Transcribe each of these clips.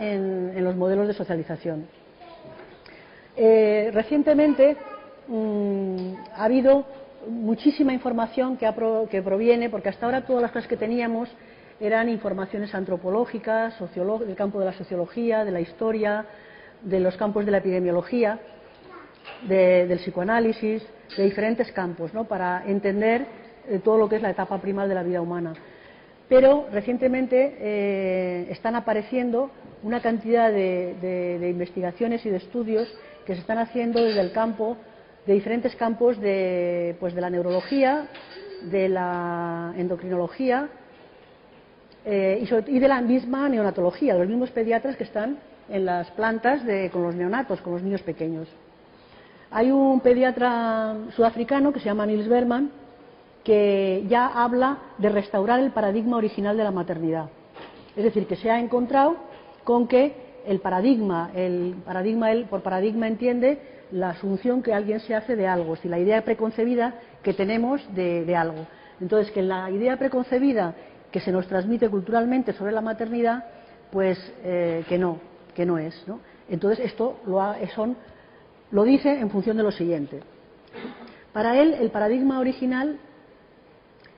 en los modelos de socialización. Recientemente ha habido muchísima información que proviene, porque hasta ahora todas las cosas que teníamos eran informaciones antropológicas, del campo de la sociología, de la historia, de los campos de la epidemiología, del psicoanálisis, de diferentes campos, ¿no?, para entender todo lo que es la etapa primal de la vida humana. Pero recientemente están apareciendo una cantidad de investigaciones y de estudios que se están haciendo desde el campo, de diferentes campos de la neurología, de la endocrinología y de la misma neonatología, de los mismos pediatras que están en las plantas con los neonatos, con los niños pequeños. Hay un pediatra sudafricano que se llama Niels Berman, que ya habla de restaurar el paradigma original de la maternidad. Es decir, que se ha encontrado con que el paradigma él por paradigma entiende la asunción que alguien se hace de algo, si la idea preconcebida que tenemos de algo. Entonces, que la idea preconcebida que se nos transmite culturalmente sobre la maternidad, pues que no es, ¿no? Entonces, esto lo dice en función de lo siguiente. Para él, el paradigma original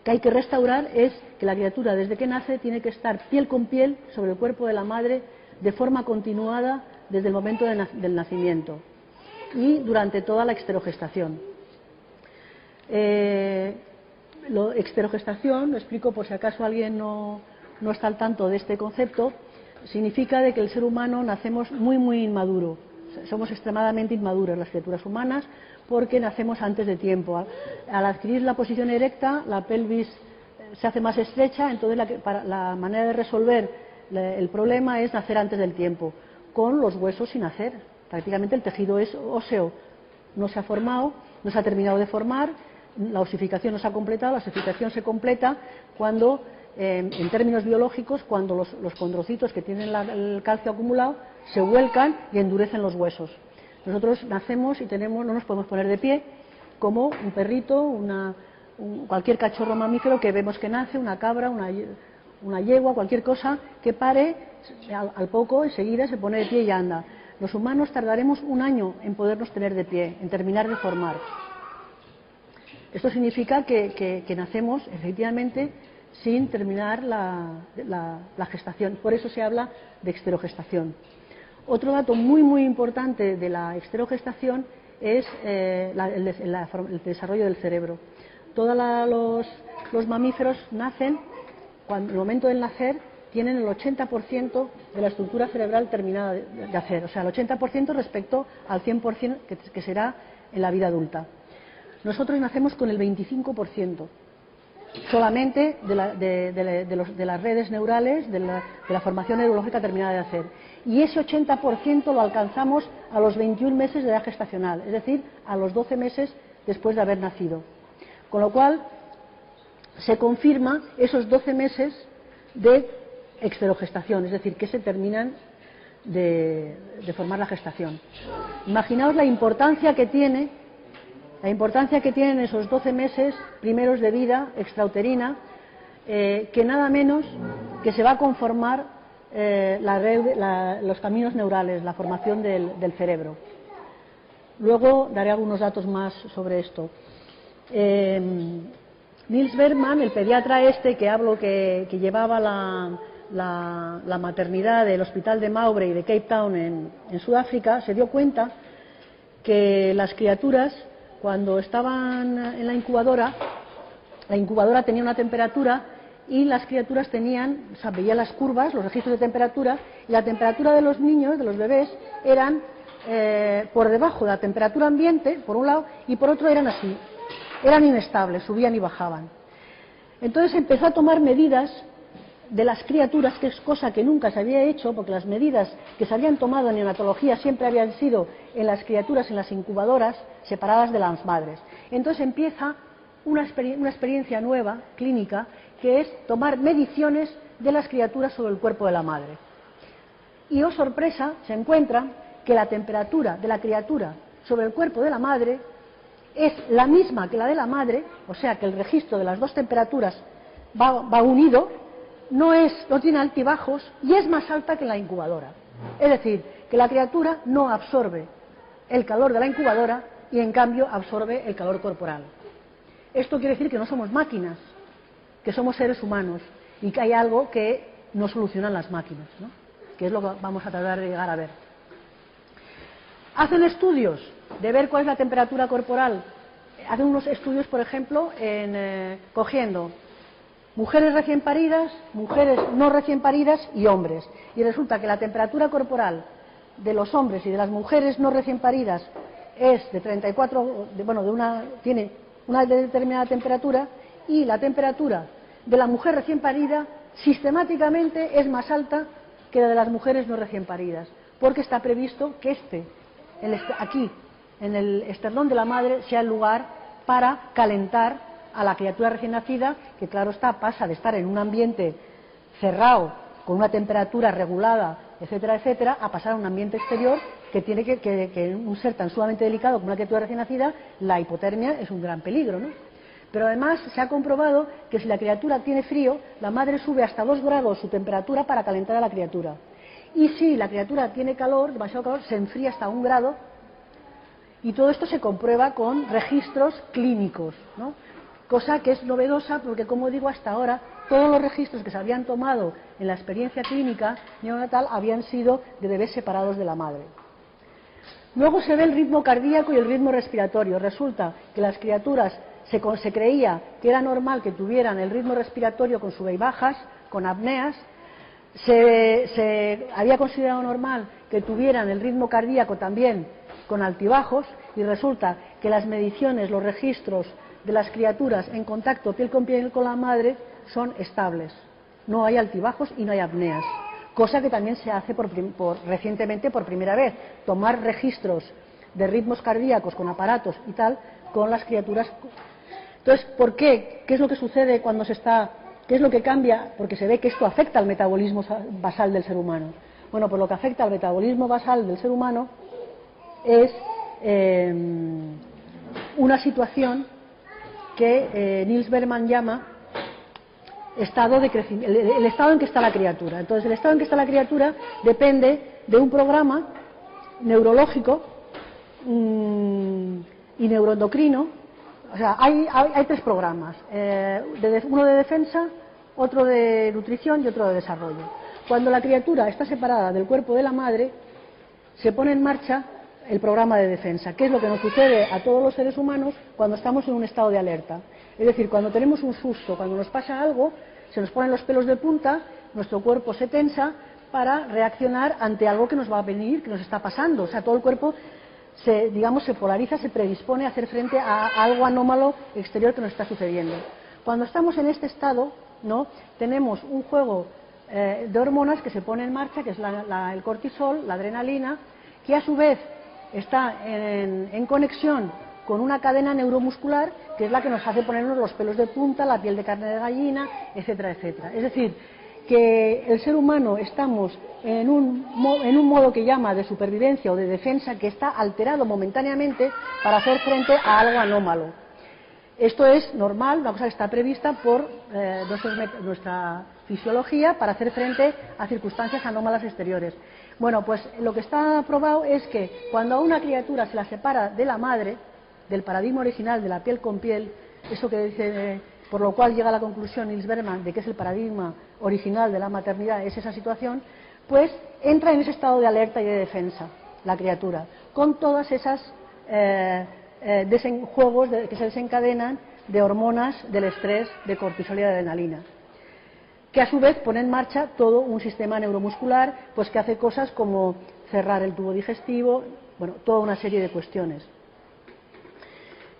que hay que restaurar es que la criatura, desde que nace, tiene que estar piel con piel sobre el cuerpo de la madre de forma continuada desde el momento del nacimiento y durante toda la exterogestación. Exterogestación, lo explico por si acaso alguien no está al tanto de este concepto, significa de que el ser humano nacemos muy inmaduro. Somos extremadamente inmaduras las criaturas humanas porque nacemos antes de tiempo. Al adquirir la posición erecta, la pelvis se hace más estrecha, entonces la manera de resolver el problema es nacer antes del tiempo, con los huesos sin hacer. Prácticamente el tejido óseo no se ha formado, no se ha terminado de formar, la osificación no se ha completado, la osificación se completa cuando, en términos biológicos, cuando los condrocitos que tienen el calcio acumulado se vuelcan y endurecen los huesos. Nosotros nacemos y no nos podemos poner de pie, como un perrito, cualquier cachorro mamífero que vemos que nace, una cabra, una yegua, cualquier cosa que pare, al poco enseguida se pone de pie y anda. Los humanos tardaremos un año en podernos tener de pie, en terminar de formar. Esto significa que nacemos efectivamente sin terminar la gestación. Por eso se habla de exterogestación. Otro dato muy importante de la exterogestación es el desarrollo del cerebro. Todos los mamíferos nacen, en el momento del nacer, tienen el 80% de la estructura cerebral terminada de hacer, o sea, el 80% respecto al 100% que será en la vida adulta. Nosotros nacemos con el 25% solamente de las redes neurales, de la formación neurológica terminada de hacer. Y ese 80% lo alcanzamos a los 21 meses de edad gestacional, es decir, a los 12 meses después de haber nacido. Con lo cual, se confirma esos 12 meses de exterogestación, es decir, que se terminan de formar la gestación. Imaginaos la importancia que tienen esos 12 meses primeros de vida extrauterina, que nada menos que se va a conformar los caminos neurales, la formación del cerebro. Luego daré algunos datos más sobre esto. Niels Berman, el pediatra que hablo, que llevaba la maternidad del hospital de Mowbray de Cape Town en Sudáfrica, se dio cuenta que las criaturas, cuando estaban en la incubadora tenía una temperatura y las criaturas veía las curvas, los registros de temperatura, y la temperatura de los niños, de los bebés, eran por debajo de la temperatura ambiente, por un lado, y por otro eran así, eran inestables, subían y bajaban. Entonces empezó a tomar medidas de las criaturas, que es cosa que nunca se había hecho, porque las medidas que se habían tomado en neonatología siempre habían sido en las criaturas, en las incubadoras, separadas de las madres. Entonces empieza una experiencia nueva, clínica, que es tomar mediciones de las criaturas sobre el cuerpo de la madre. Y, oh sorpresa, se encuentra que la temperatura de la criatura sobre el cuerpo de la madre es la misma que la de la madre, o sea que el registro de las dos temperaturas va unido, no tiene altibajos y es más alta que la incubadora. Es decir, que la criatura no absorbe el calor de la incubadora y en cambio absorbe el calor corporal. Esto quiere decir que no somos máquinas, que somos seres humanos y que hay algo que no solucionan las máquinas, ¿no? Que es lo que vamos a tratar de llegar a ver. Hacen estudios de ver cuál es la temperatura corporal. Hacen unos estudios, por ejemplo, cogiendo mujeres recién paridas, mujeres no recién paridas y hombres. Y resulta que la temperatura corporal de los hombres y de las mujeres no recién paridas es de 34, tiene una determinada temperatura, y la temperatura de la mujer recién parida sistemáticamente es más alta que la de las mujeres no recién paridas, porque está previsto que aquí, en el esternón de la madre, sea el lugar para calentar a la criatura recién nacida, que claro está, pasa de estar en un ambiente cerrado, con una temperatura regulada, etcétera, etcétera, a pasar a un ambiente exterior que tiene que un ser tan sumamente delicado como una criatura recién nacida, la hipotermia es un gran peligro, ¿no? Pero además se ha comprobado que si la criatura tiene frío, la madre sube hasta 2 grados su temperatura para calentar a la criatura. Y si la criatura tiene calor, demasiado calor, se enfría hasta 1 grado, y todo esto se comprueba con registros clínicos, ¿no? Cosa que es novedosa porque, como digo, hasta ahora todos los registros que se habían tomado en la experiencia clínica neonatal habían sido de bebés separados de la madre. Luego se ve el ritmo cardíaco y el ritmo respiratorio. Resulta que las criaturas se creía que era normal que tuvieran el ritmo respiratorio con sub y bajas, con apneas. Se había considerado normal que tuvieran el ritmo cardíaco también con altibajos, y resulta que las mediciones, los registros de las criaturas en contacto piel con la madre son estables. No hay altibajos y no hay apneas. Cosa que también se hace recientemente por primera vez, tomar registros de ritmos cardíacos con aparatos y tal con las criaturas. Entonces, ¿por qué? ¿Qué es lo que sucede cuando qué es lo que cambia? Porque se ve que esto afecta al metabolismo basal del ser humano. Bueno, pues lo que afecta al metabolismo basal del ser humano es una situación que Niels Berman llama estado de crecimiento, el estado en que está la criatura. Entonces, el estado en que está la criatura depende de un programa neurológico y neuroendocrino. O sea, hay 3 programas, uno de defensa, otro de nutrición y otro de desarrollo. Cuando la criatura está separada del cuerpo de la madre, se pone en marcha el programa de defensa, que es lo que nos sucede a todos los seres humanos cuando estamos en un estado de alerta. Es decir, cuando tenemos un susto, cuando nos pasa algo, se nos ponen los pelos de punta, nuestro cuerpo se tensa para reaccionar ante algo que nos va a venir, que nos está pasando. O sea, todo el cuerpo se polariza, se predispone a hacer frente a algo anómalo exterior que nos está sucediendo. Cuando estamos en este estado, ¿no?, tenemos un juego de hormonas que se pone en marcha, que es el cortisol, la adrenalina, que a su vez está en conexión con una cadena neuromuscular que es la que nos hace ponernos los pelos de punta, la piel de carne de gallina, etcétera, etcétera. Es decir, que el ser humano estamos en un modo que llama de supervivencia o de defensa, que está alterado momentáneamente para hacer frente a algo anómalo. Esto es normal, una cosa que está prevista por nuestra fisiología para hacer frente a circunstancias anómalas exteriores. Bueno, pues lo que está probado es que cuando a una criatura se la separa de la madre, del paradigma original de la piel con piel, eso que dice, por lo cual llega a la conclusión Niels Berman de que es el paradigma original de la maternidad, es esa situación, pues entra en ese estado de alerta y de defensa la criatura, con todas esas juegos que se desencadenan de hormonas del estrés, de cortisol y de adrenalina, que a su vez pone en marcha todo un sistema neuromuscular, pues que hace cosas como cerrar el tubo digestivo, bueno, toda una serie de cuestiones.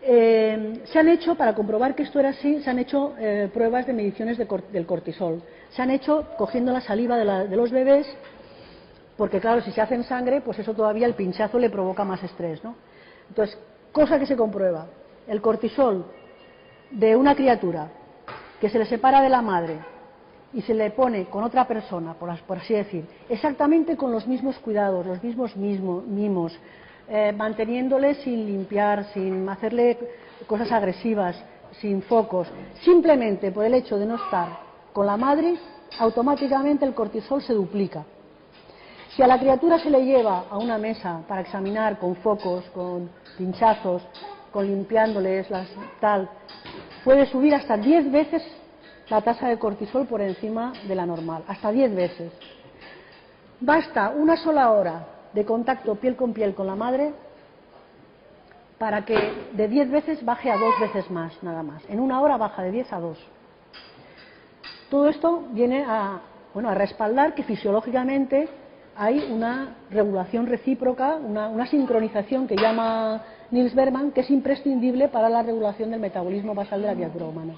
Se han hecho, para comprobar que esto era así, se han hecho pruebas de mediciones del cortisol. Se han hecho cogiendo la saliva de los bebés, porque claro, si se hace en sangre, pues eso todavía el pinchazo le provoca más estrés, ¿no? Entonces, cosa que se comprueba, el cortisol de una criatura que se le separa de la madre y se le pone con otra persona, por así decir, exactamente con los mismos cuidados, los mismos mimos, manteniéndole sin limpiar, sin hacerle cosas agresivas, sin focos, simplemente por el hecho de no estar con la madre, automáticamente el cortisol se duplica. Si a la criatura se le lleva a una mesa para examinar con focos, con pinchazos, con limpiándoles, puede subir hasta 10 veces la tasa de cortisol por encima de la normal, hasta 10 veces. Basta una sola hora de contacto piel con la madre para que de 10 veces baje a 2 veces más, nada más. En una hora baja de 10 a 2. Todo esto viene a respaldar que fisiológicamente hay una regulación recíproca, una sincronización que llama Niels Bergman, que es imprescindible para la regulación del metabolismo basal de la criatura humana.